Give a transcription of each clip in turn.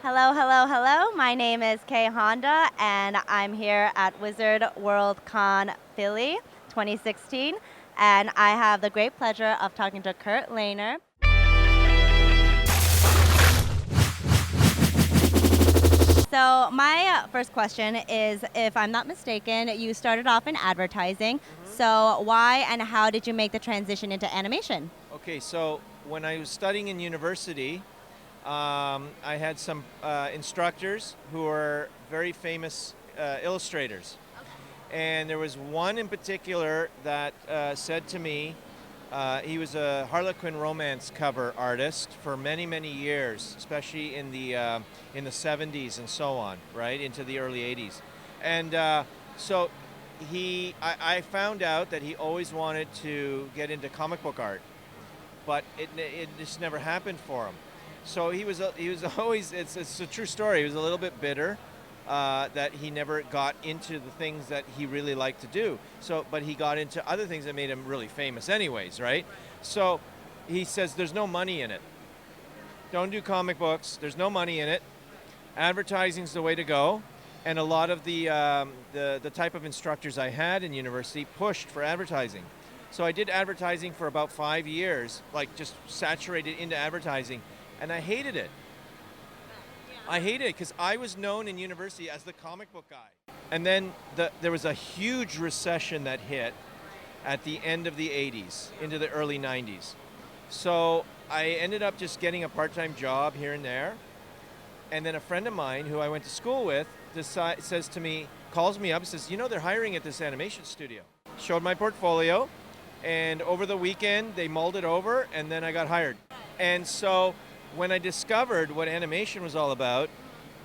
Hello, hello, hello. My name is Kay Honda, and I'm here at Wizard World Con Philly 2016. And I have the great pleasure of talking to Kurt Lehner. So my first question is, if I'm not mistaken, you started off in advertising. So why and how did you make the transition into animation? Okay, so when I was studying in university, I had some instructors who were very famous illustrators. And there was one in particular that said to me, he was a Harlequin romance cover artist for many, many years, especially in the 70s and so on, right, into the early 80s. And so I found out that he always wanted to get into comic book art, but it just never happened for him. So he was always, it's a true story. He was a little bit bitter that he never got into the things that he really liked to do. So, but he got into other things that made him really famous, anyways, right? So he says, "There's no money in it. Don't do comic books. There's no money in it. Advertising's the way to go." And a lot of the type of instructors I had in university pushed for advertising. So I did advertising for about 5 years, like just saturated into advertising, and I hated it. I hated it because I was known in university as the comic book guy. And then there was a huge recession that hit at the end of the 80s into the early 90s. So I ended up just getting a part-time job here and there. And then a friend of mine who I went to school with says to me, calls me up and says, they're hiring at this animation studio. Showed my portfolio, and over the weekend they mulled it over, and then I got hired. And so when I discovered what animation was all about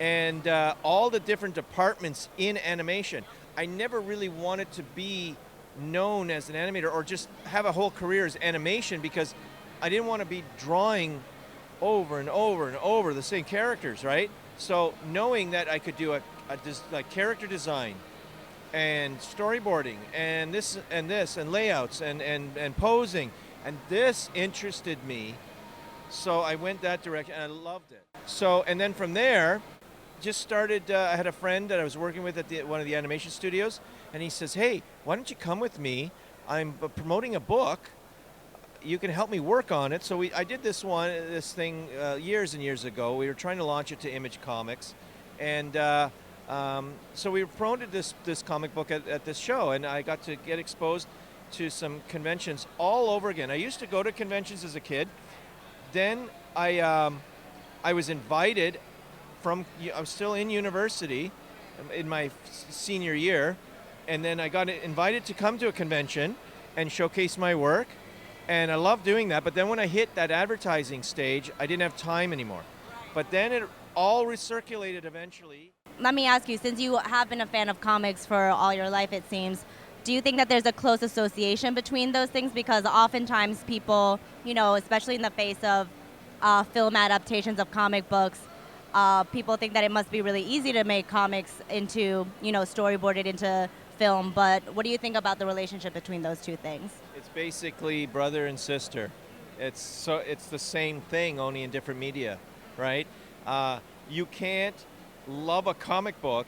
and all the different departments in animation, I never really wanted to be known as an animator or just have a whole career as animation, because I didn't want to be drawing over and over and over the same characters, right? So knowing that I could do like character design and storyboarding and this and layouts and posing, and this interested me. So I went that direction and I loved it. So, and then from there, just started, I had a friend that I was working with at one of the animation studios, and he says, "Hey, why don't you come with me? I'm promoting a book. You can help me work on it." So I did this thing years and years ago. We were trying to launch it to Image Comics. And so we promoted this comic book at this show, and I got to get exposed to some conventions all over again. I used to go to conventions as a kid. Then I was invited I was still in university in my senior year, and then I got invited to come to a convention and showcase my work, and I loved doing that. But then when I hit that advertising stage, I didn't have time anymore. But then it all recirculated eventually. Let me ask you, since you have been a fan of comics for all your life, it seems, do you think that there's a close association between those things? Because oftentimes people, especially in the face of film adaptations of comic books, people think that it must be really easy to make comics into, storyboarded into film. But what do you think about the relationship between those two things? It's basically brother and sister. It's the same thing, only in different media, right? You can't love a comic book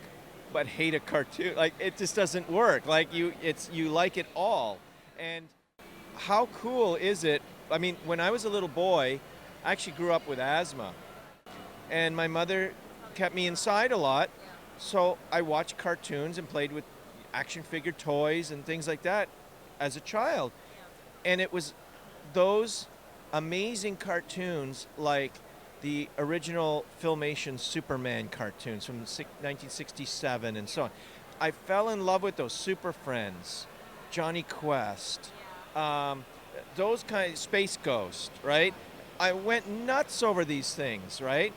but hate a cartoon. Like, it just doesn't work. Like, you like it all. And how cool is it? I mean, when I was a little boy, I actually grew up with asthma, and my mother kept me inside a lot, so I watched cartoons and played with action figure toys and things like that as a child. And it was those amazing cartoons, like the original Filmation Superman cartoons from 1967 and so on. I fell in love with those. Super Friends, Johnny Quest, those kind of Space Ghost, right? I went nuts over these things, right?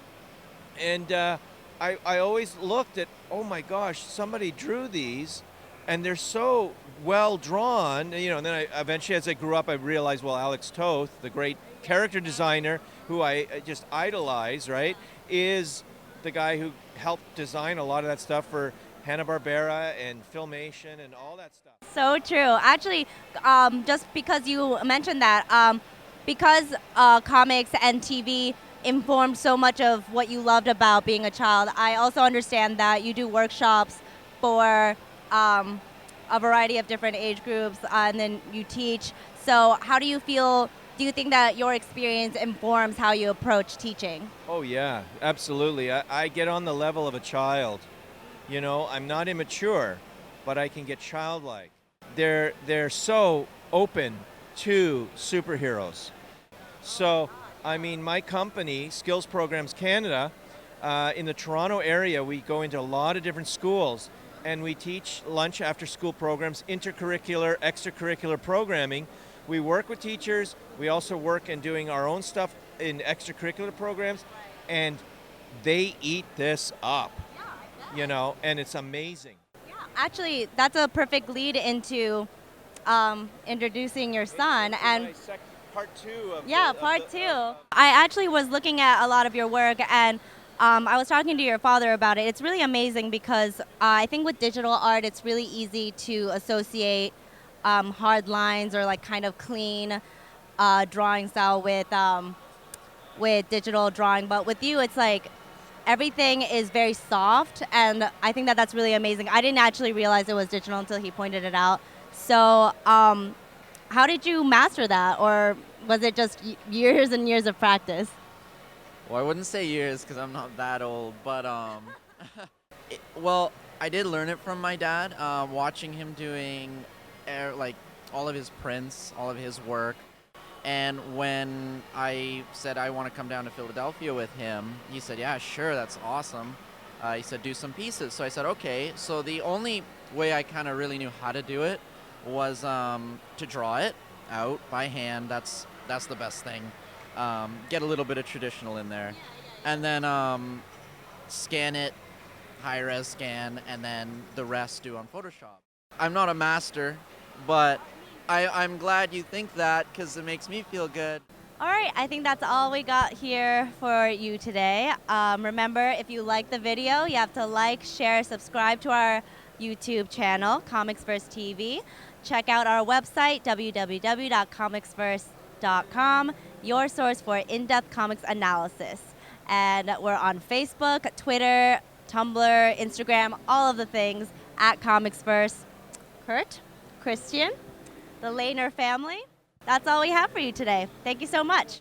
And I always looked at, oh my gosh, somebody drew these, and they're so well drawn, And then eventually, as I grew up, I realized, well, Alex Toth, the great character designer who I just idolize, right, is the guy who helped design a lot of that stuff for Hanna-Barbera and Filmation and all that stuff. So true. Actually, just because you mentioned that, because comics and TV informed so much of what you loved about being a child. I also understand that you do workshops for a variety of different age groups, and then you teach. So how do you feel? Do you think that your experience informs how you approach teaching? Oh yeah, absolutely. I get on the level of a child. You know, I'm not immature, but I can get childlike. They're so open to superheroes. So, I mean, my company, Skills Programs Canada, in the Toronto area, we go into a lot of different schools, and we teach lunch after school programs, intercurricular, extracurricular programming. We work with teachers. We also work in doing our own stuff in extracurricular programs, and they eat this up, you know, and it's amazing. Actually, that's a perfect lead into introducing your son. And Part two of yeah, part two. I actually was looking at a lot of your work, and I was talking to your father about it. It's really amazing because I think with digital art, it's really easy to associate hard lines or like kind of clean drawing style with digital drawing. But with you, it's like everything is very soft, and I think that that's really amazing. I didn't actually realize it was digital until he pointed it out. So, how did you master that, or was it just years and years of practice? Well, I wouldn't say years because I'm not that old, but well, I did learn it from my dad, watching him doing like all of his prints, all of his work. And when I said I want to come down to Philadelphia with him, he said, yeah, sure, that's awesome. He said, do some pieces. So I said, okay. So the only way I kind of really knew how to do it was to draw it out by hand. That's the best thing. Get a little bit of traditional in there. And then scan it, high-res scan, and then the rest do on Photoshop. I'm not a master, but I'm glad you think that because it makes me feel good. All right, I think that's all we got here for you today. Remember, if you like the video, you have to like, share, subscribe to our YouTube channel, ComicsVerse TV. Check out our website, www.comicsverse.com, your source for in-depth comics analysis. And we're on Facebook, Twitter, Tumblr, Instagram, all of the things at ComicsVerse. Kurt, Kristian, the Lehner family. That's all we have for you today. Thank you so much.